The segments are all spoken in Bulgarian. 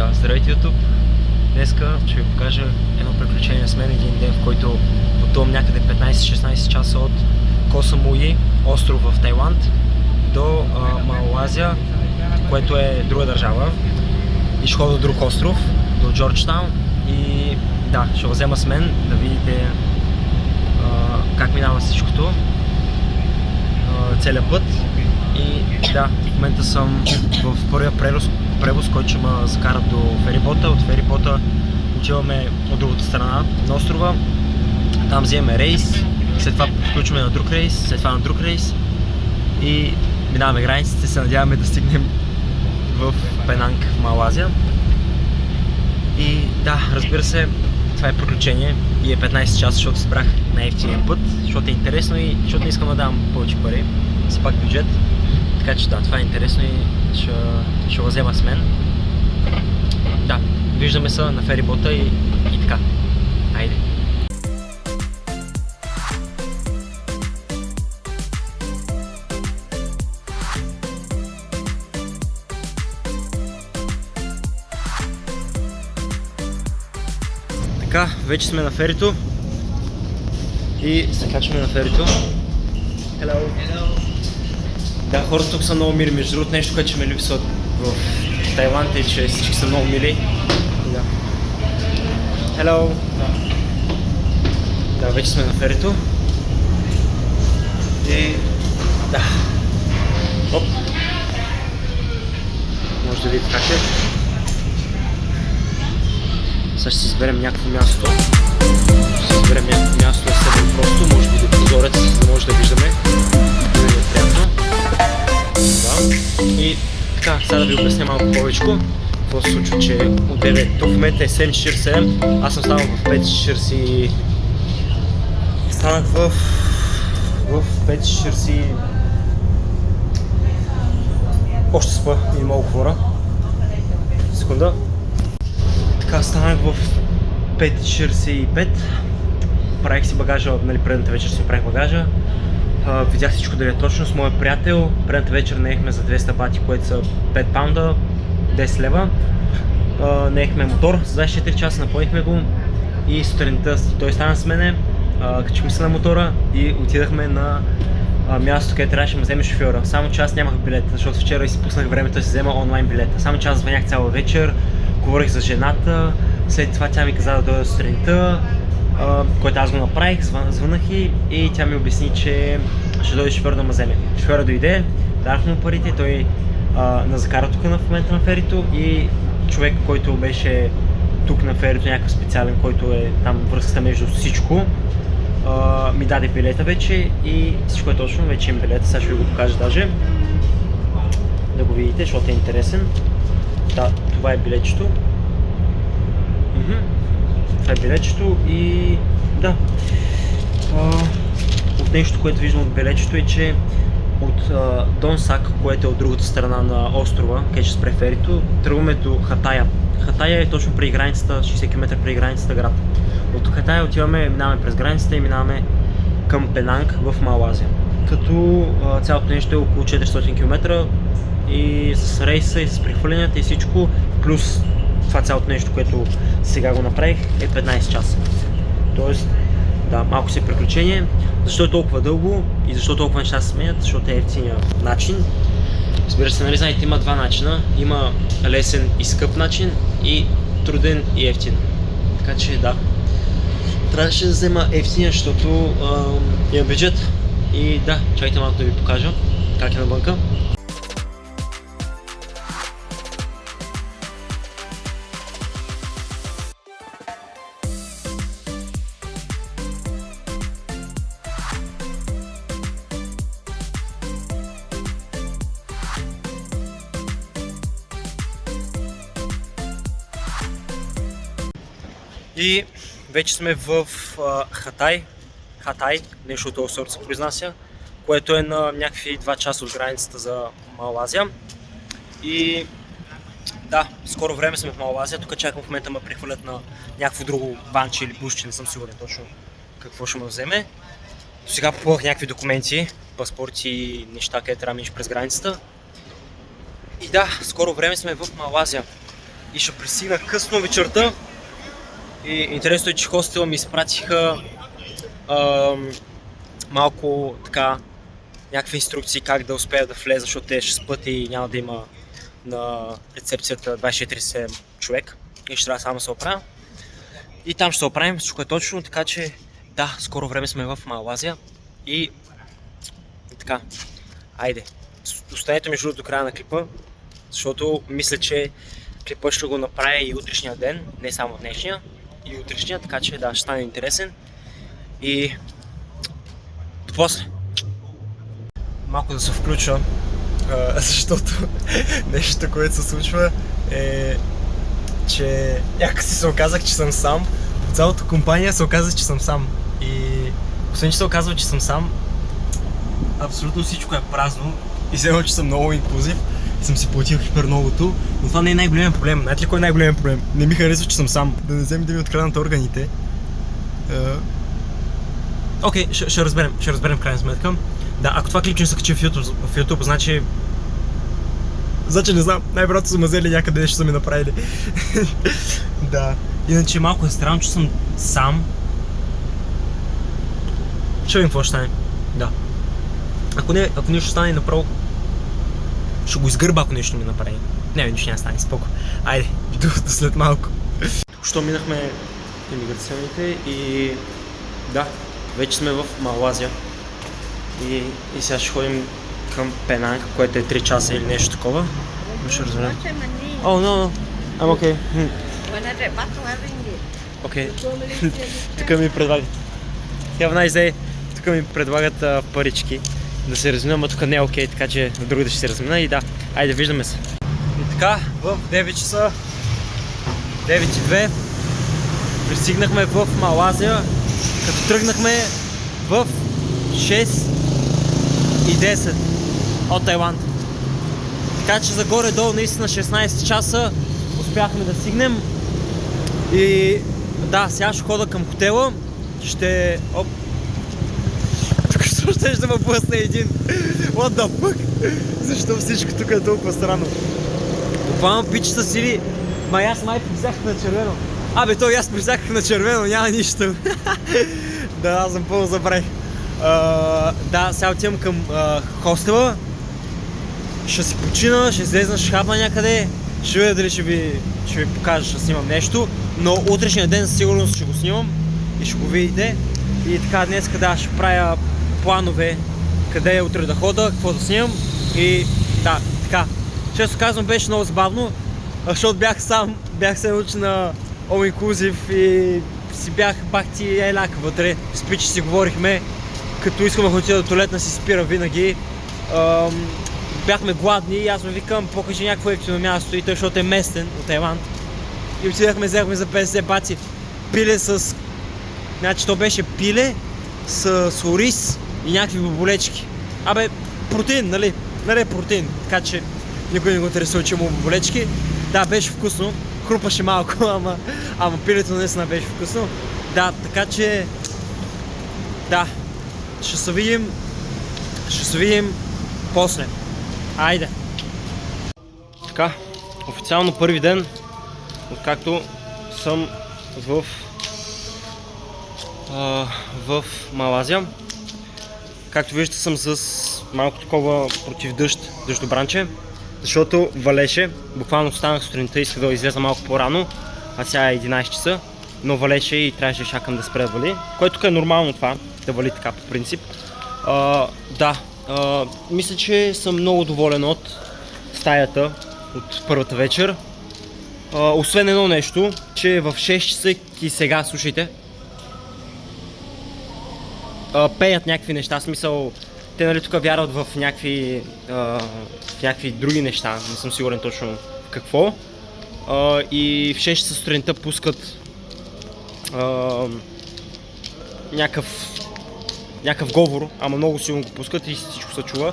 Да, здравейте YouTube! Днеска ще ви покажа едно приключение с мен, един ден, в който пътувам някъде 15-16 часа от Ко Самуи, остров в Тайланд, до Малайзия, което е друга държава. И ще ходя до друг остров, до Джорджтаун. И да, ще го взема с мен да видите как минава всичкото, целият път. И да, в момента съм в първия превоз, който ще ме закара до ферибота. От ферибота отиваме от другата страна на острова. Там вземем рейс, след това включваме на друг рейс, след това на друг рейс и минаваме границите. Се надяваме да стигнем в Пенанг, в Малайзия. И да, разбира се, това е приключение и е 15 часа, защото спрях на ефтиния път, защото е интересно и защото не искам да давам повече пари, си пак бюджет. Така че да, това е интересно и ще го взема с мен. Да, виждаме се на ферибота и така. Айде! Така, вече сме на ферито и се качваме на ферито. Hello! Hello! Да, хората тук са много мили. Между другото, нещо, което ще ме липсва в Тайланд е, че всички са много мили. Да. Hello! Да, вече сме на ферито. И да. Оп! Може да видите как е. Сега ще си изберем някакво място. Ще си изберем някакво място, съвсем просто, може би до прозорец, за да може да виждаме. Да е приятно. Да. И така, сега да ви обясня малко повече. Какво се случва, че от 9 до в момента е 7:47, аз съм станал в 5:40. Станах в 5:40. Още спа и много говоря. Секунда. Така, станах в 5:45. Правих си багажа, нали, предната вечер си правих багажа. Видях всичко дали е точно с моя приятел. Предната вечер наехме за 200 бати, което са 5 паунда, 10 лева. Наехме мотор за 24 часа, напълнихме го и сутринта той стана с мене. Качихме се на мотора и отидахме на място, където трябваше да ме вземе шофьора. Само че аз нямах билет, защото вчера изпуснах времето да си взема онлайн билета. Само че аз звънях цяла вечер, говорих за жената, след това тя ми каза да дойда сутринта, което аз го направих, звънах и тя ми обясни, че ще дойде шофьор да ме вземе. Шофьора дойде, дадах му парите, той на закара тук в момента на ферито и човек, който беше тук на ферито, някакъв специален, който е там връзката между всичко, ми даде билета вече и всичко е точно, вече им билета, сега ще ви го покажа даже, да го видите, защото е интересен. Да, това е билетчето. Това е билетчето и да. От нещо, което виждам от билетчето е, че от Донсак, което е от другата страна на острова, където ще спре ферито, тръгваме до Хатая. Хатая е точно при границата, 60 км при границата град. От Хатая отиваме, минаваме през границата и минаваме към Пенанг в Малайзия. Като цялото нещо е около 400 км и с рейса и с прехвърленията и всичко, плюс това цялото нещо, което сега го направих, е 15 часа. Тоест, да, малко си е приключение. Защо е толкова дълго и защо толкова неща се сменят? Защото е ефтиният начин. Разбира се, нали знаете, има два начина. Има лесен и скъп начин и труден и ефтин. Така че да, трябваше да взема ефтиния, защото имам бюджет. И да, чакайте малко да ви покажа как е навънка. И вече сме в Хатай, нещо от този сорт се произнася, което е на някакви 2 часа от границата за Малайзия. И да, скоро време сме в Малайзия, тук чакам в момента ме прехвърлят на някакво друго ванче или бушче, не съм сигурен точно какво ще ме вземе. До сега попълнах някакви документи, паспорти и неща, където трябва да минеш през границата. И да, скоро време сме в Малайзия. и ще пристигна късно вечерта. И интересно е, че хостела ми изпратиха малко така някакви инструкции как да успея да влеза, защото те ще спят и няма да има на рецепцията 24/7 човек и ще трябва само да се оправя. И там ще се оправим, всичко е точно, така че да, скоро време сме в Малазия и така, айде, останете между до края на клипа, защото мисля, че клипа ще го направя и утрешния ден, не само днешния, и утрешния, така че да, ще стане интересен и до после. Малко да се включа, защото нещо, което се случва е, че някакси се оказах, че съм сам. От цялата компания се оказа, че съм сам. И освен, че се оказва, че съм сам, абсолютно всичко е празно. И все че съм много инклюзив и съм си платил хипер многото, но това не е най-големият проблем. Знаете ли кой е най-големият проблем? Не ми харесва, че съм сам. Да не вземе да ми откраднат органите. Окей, ще разберем в крайна сметка. Да, ако това клипче не се качи в YouTube, значи не знам, най-вероятно са ме взели някъде, нещо са ми направили. Да, иначе малко е странно, че съм сам. Ще видим какво ще стане. Да. Ако нещо ще стане направо, ще го изгърба, ако нещо ми направи. Не, нищо няма стане, споко. Айде, до след малко. Току-що минахме имиграционните и да, вече сме в Малазия. И сега ще ходим към Пенанг, което е 3 часа или нещо такова. Но ще разберем. Oh, no, I'm okay. Окей. Тук ми предлагат. Have a nice day. Тук ми предлагат парички да се размина, но тук не е окей, така че на другата ще се размина и да. Айде, виждаме се. И така, в 9 часа, 9:02, пристигнахме в Малазия, като тръгнахме в 6:10 от Тайланд. Така че за горе-долу наистина 16 часа успяхме да стигнем. И да, сега ще хода към хотела. Оп! Тук ще ме блъсне един. What the fuck? Защо всичко тук е толкова странно? Буквално пичета сили. Аз май присяках на червено. То и аз присяках на червено, няма нищо. Да, аз съм пълно забравих. Да, сега отивам към хостела. Ще си почина, ще излезна, ще хапна някъде. Ще видя дали ще ви покажа, ще снимам нещо. Но утрешния ден със сигурност ще го снимам и ще го видите. И така днес ще правя планове къде утре да хода, какво да снимам. И да, така. Често казвам, беше много забавно, защото бях се научил на All Inclusive и си бях бахти еляка вътре. С пичи си говорихме, като искам да отида до туалетна си спира винаги. Бяхме гладни и аз му викам, покажи някакво ефтино място и той, защото е местен от Тайланд. И отидахме, взехме за 50 баци пиле с... Значи то беше пиле с ориз и някакви боболечки. Протеин, нали? Нали е протеин, така че никой не го интересува, че има боболечки. Да, беше вкусно. Хрупаше малко, ама пилето наистина беше вкусно. Да, така че... Да, ще се видим после. Айде! Така, официално първи ден, откакто съм в Малазия. Както виждате, съм с малко такова против дъждобранче, защото валеше. Буквално станах сутринта, исках да излеза малко по-рано, а сега е 11 часа, но валеше и трябваше да чакам да спре да вали, което тук е нормално това, да вали така по принцип. Да, мисля, че съм много доволен от стаята, от първата вечер. Освен едно нещо, че в 6 часа и сега, слушайте, пеят някакви неща, смисъл, те нали тук вярват в някакви други неща, не съм сигурен точно в какво. И в 6 часа сутринта пускат някакъв говор, ама много силно го пускат и всичко се чува.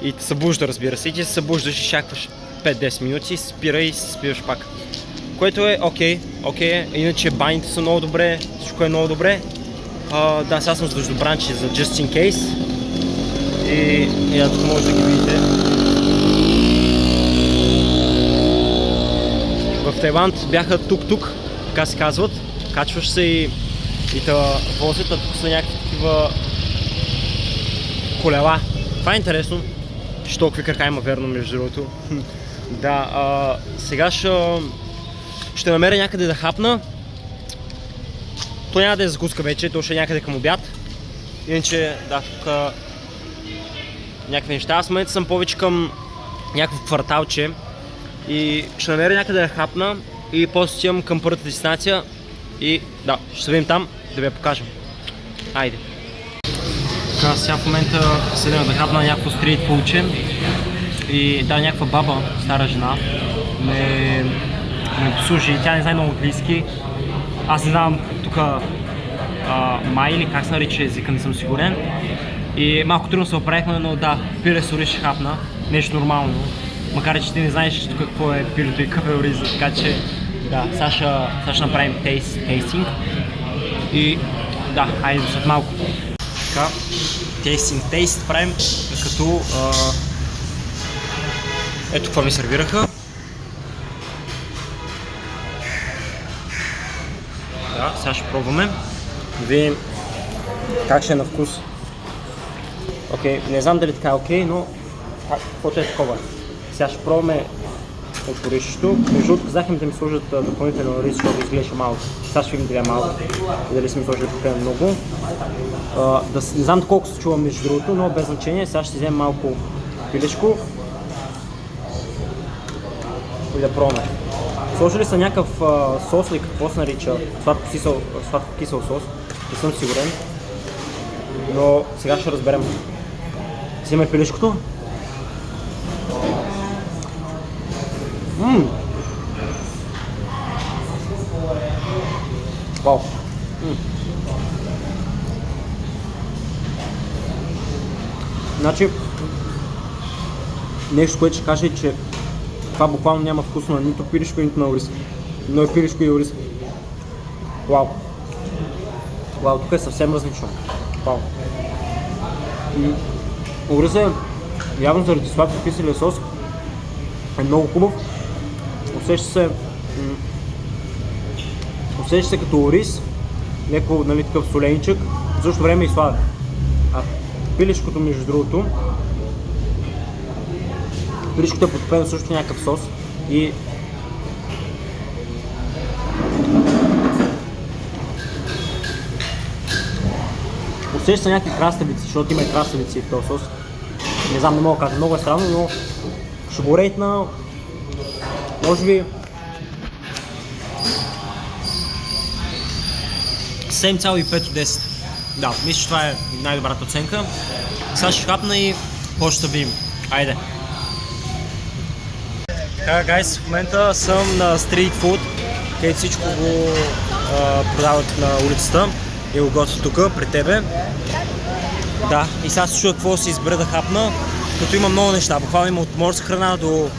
И те събужда, разбира се, и ти се събуждаш и чакваш 5-10 минути, спира и се спиваш пак. Което е окей, иначе баните са много добре, всичко е много добре. Да, сега съм с дъждобранчи за just in case. И тук може да ги видите. В Тайланд бяха тук-тук, така се казват. Качваш се и те возят, а тук са някакви такива колела. Това е интересно, че толкова крака има верно между другото. Да, сега ще намеря някъде да хапна. То няма да е закуска вече, то ще е някъде към обяд. Иначе, да, тук някакви неща. Аз в момента съм повече към някакво кварталче и ще намеря някъде да хапна и после отивам към първата дестинация и да, ще се видим там, да ви я покажем. Айде! Така, сега в момента седем да хапна някакво стрит фулче и да, някаква баба, стара жена, ме послужи, тя не знае много английски. Аз не знам тук май или как се нарича езика, не съм сигурен. И малко трудно се оправихме, но да, пире с ориз ще хапна, нещо нормално. Макар че ти не знаеш тук какво е пирето и какъв е ориза, така че да, сега ще направим тейстинг. И да, хайде до след малко. Така, тейст правим като ето какво ми сервираха. Да, сега ще пробваме. Да видим как ще е на вкус. Окей, не знам дали така е окей, но каквото е такова. Сега ще пробваме от оризчето. Между другото казах им да ми сложат допълнително ориз, защото изглежда малко. Сега ще видим дали е малко и дали са ми сложили прекалено много. Не знам колко се чува между другото, но без значение. Сега ще вземем малко пилешко и да пробваме. Сложили са някакъв сос или какво се нарича, сладко-кисел сос, не съм сигурен, но сега ще разберем. Взимаме пилешкото. Вау! Значи, нещо, което ще кажа е, че това буквално няма вкус на нито пилешко, нито на ориз. Но е пилешко и ориз. Вау! Вау, тук е съвсем различно. Вау! Ориз е явно заради сладко-киселия сос. Е много хубав. Усеща се като ориз, леко, нали, такъв соленичък, в същото време и сладък. А пилешкото, между другото, пилешкото е потопено също някакъв сос и усеща някакви краставици, защото има и краставици в този сос. Не знам, не мога да кажа, много е странно, но ще го рейтна, може би 7,5 от 10. Да, мисля, че това е най-добрата оценка. Сега ще хапна и после ще видим. Айде! Така, гайс, в момента съм на стрит фуд, където всичко го продават на улицата и го готвят тук, пред тебе. Да, и сега се чуя какво си избера да хапна, като има много неща. Буквално има от морска храна до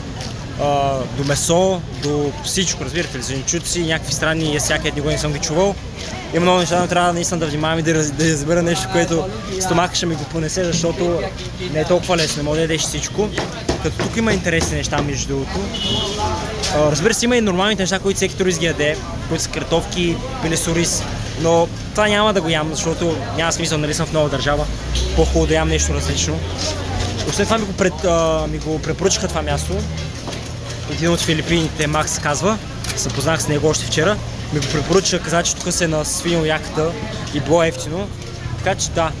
месо, до всичко, разбирате ли, зеленчуци, някакви странни ястия, всяка никога не съм ги чувал. Има много неща, но трябва наистина да внимавам и да избера нещо, което стомаха ще ми го понесе, защото не е толкова лесно, не мога да ядеш всичко. Като тук има интересни неща, между другото. Разбира се, има и нормалните неща, които всеки турист ги яде, които са картофки, пиле с ориз, но това няма да го ям, защото няма смисъл, нали съм в нова държава, по-хубаво да ям нещо различно. Освен това ми го препоръчаха това място. Един от филипините, Макс казва, се познах с него още вчера, ми го препоръча, каза, че тук се е насвинил яката и било ефтино. Така че да,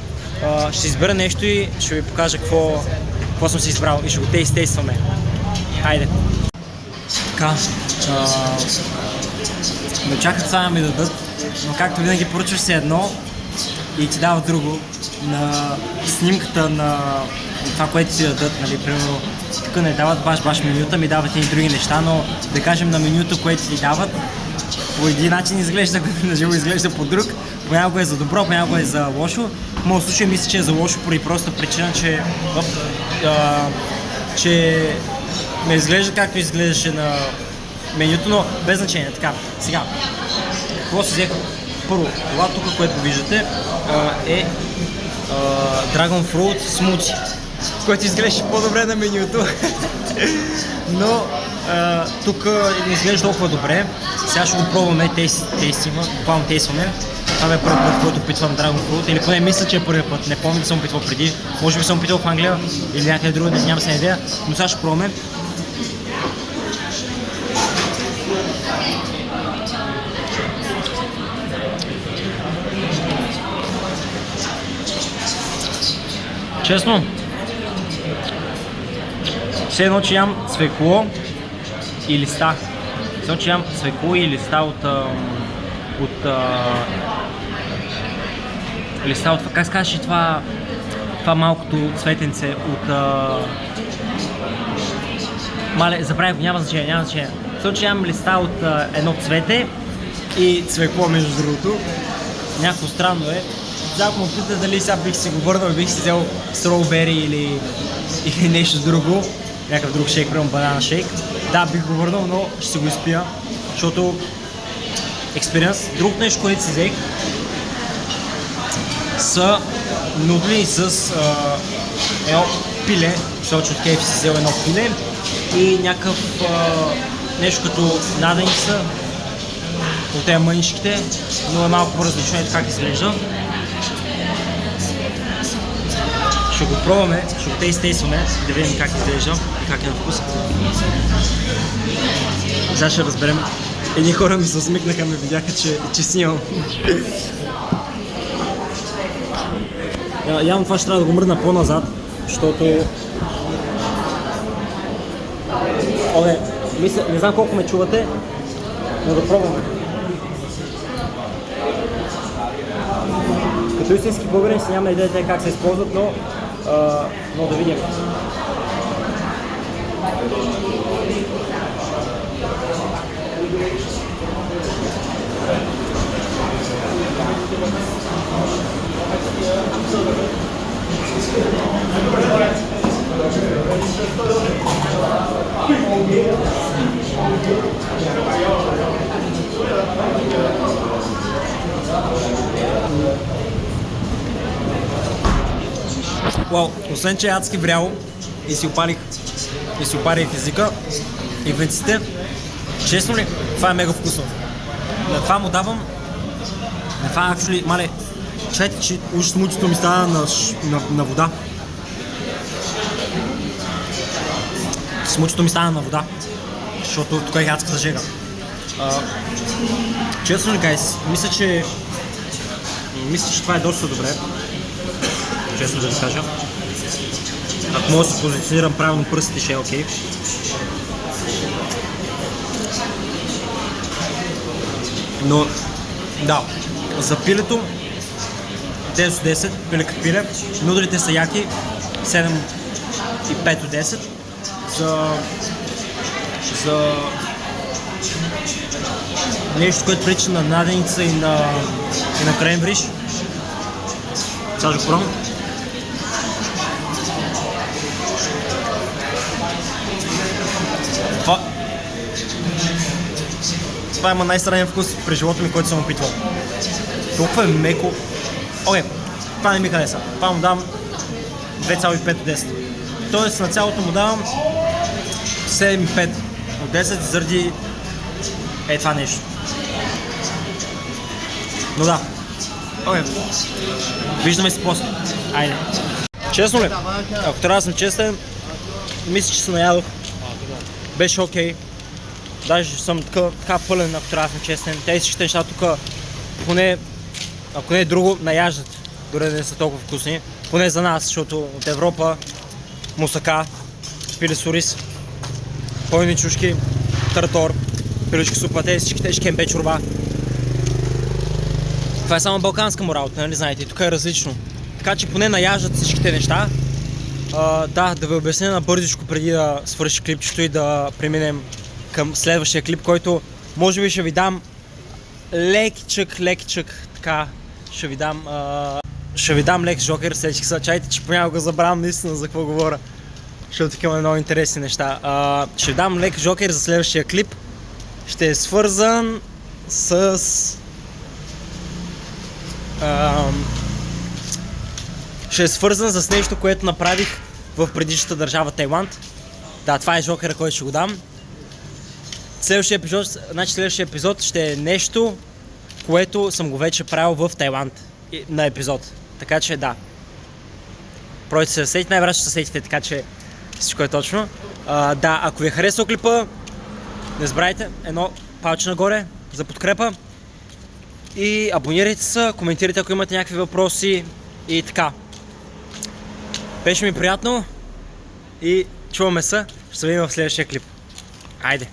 ще избера нещо и ще ви покажа какво съм си избрал и ще го тействаме. Хайде! Така, ме чакат сега ми дадат, но както винаги поръчваш се едно и ти дава друго. На снимката на това, което си дадат, нали, примерно тук не дават баш менюта, ми дават и други неща, но да кажем на менюто, което ти дават, по един начин изглежда, на живо изглежда по друг, понякога е за добро, понякога е за лошо. В моят случай мисля, че е за лошо поради проста причина, че ме изглежда както изглеждаше на менюто, но без значение. Така, сега, какво си взех? Първо, това тук, което виждате, е Dragon Fruit Smoothie, което изглежда по-добре на менюто, но тук не изглежда толкова добре. Сега ще го пробваме, буквално тестваме. Това е първи път, който опитвам Dragon Fruit, или поне мисля, че е първи път. Не помня да съм опитвал преди. Може би съм опитвал в Англия или някъде друго, нямам се идея. Но сега ще пробваме. Честно, все едно, че ям цвекло и листа. Все едно, че ям цвекло и листа листа от, как скажеш това малкото цветенце от... Мале, забравих, няма значение. Все едно, че ям листа от едно цвете и цвекло, между другото. Някакво странно е. Ако му пита дали сега бих си го върнал, бих си взел строубери или нещо друго, някакъв друг шейк, примерно банана шейк. Да, бих го върнал, но ще си го изпия, защото експириенс. Друг нещо, което си взех, са нудли с едно пиле, защото от KFC си взел едно пиле и някакъв нещо като наденица от тези мъничките, но е малко по-различно, ето как изглежда. Ще го пробваме, ще го тестваме, да видим как изглежда и как е на вкус. Сега ще разберем. Едни хора ми се усмихнаха, ме видяха, че снимам. Явно това ще трябва да го мръдна по-назад, защото... не знам колко ме чувате, но да пробваме. Като истински българин си няма идея как се използват, но да видим. Уау, освен че е адски вряло и си опарих езика и венците, честно ли, това е мега вкусно. На това му давам, на това мале, чайте, че уж смучето ми става на вода. Смучето ми стана на вода, защото тук е адската жега. Честно ли, гайс, мисля, че това е доста добре. Честно да ви кажа. Ако мога да се позиционирам правилно пръстите, ще е окей. Но, да, за пилето 10 от 10, пиле като пиле. Нудлите са яки, 7 и 5 от 10. За нещо, което прилича на наденица и на кренвриш. Сега ще го пробвам. Това има най-странен вкус при живота ми, който съм опитвал. Толкова е меко. Окей, това не ми хареса. Това му давам 2,5 от 10. Тоест на цялото му давам 7,5 от 10 заради това нещо. Но да. Окей. Виждаме се после. Айде. Честно ли? Ако трябва да съм честен, мисля, че се наядох. Беше окей. Даже съм така пълен, ако трябва да съм честен. Тези всичките неща тук, поне, ако не е друго, наяждат. Дори да не са толкова вкусни. Поне за нас, защото от Европа мусака, пиле с ориз, пълни чушки, тартор, пилешки супа, тези всичките шкембе чорба. Това е само балканска му работа, нали знаете, тук е различно. Така че поне наяждат всичките неща. Да ви обясня на бързичко преди да свърши клипчето и да преминем към следващия клип, който може би ще ви дам лекичък, така, ще ви дам лек жокер, сетих се, чайте, че понякога забравям наистина за какво говоря, защото такива много интересни неща. Ще ви дам лек жокер за следващия клип, ще е свързан с нещо, което направих в предишната държава Тайланд. Да, това е жокера, който ще го дам. следващия епизод ще е нещо, което съм го вече правил в Тайланд на епизод. Така че да. Пройте се да сетите, най-вероятно ще се сетите, така че всичко е точно. Да, ако ви е харесал клипа, не забравяйте едно палче нагоре за подкрепа. И абонирайте се, коментирайте ако имате някакви въпроси и така. Беше ми приятно и чуваме се, ще се видим в следващия клип. Айде!